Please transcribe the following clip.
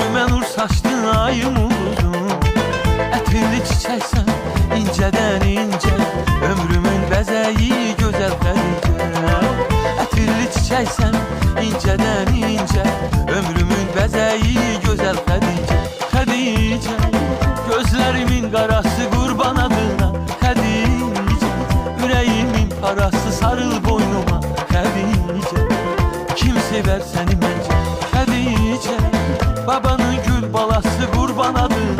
Ömrüme nur saçtın ayım ulduzum. Ətirli çiçəksən incədən incə, ömrümün bəzəyi gözəl Xədicə. Ətirli çiçəksən incədən incə, ömrümün bəzəyi gözəl Xədicə. Xədicə, gözlərimin qarası qurban adına Xədicə. Ürəyimin parası sarıl boynuma Xədicə. Kim sevər səni məncə Xədicə, babanın gül balası qurban adına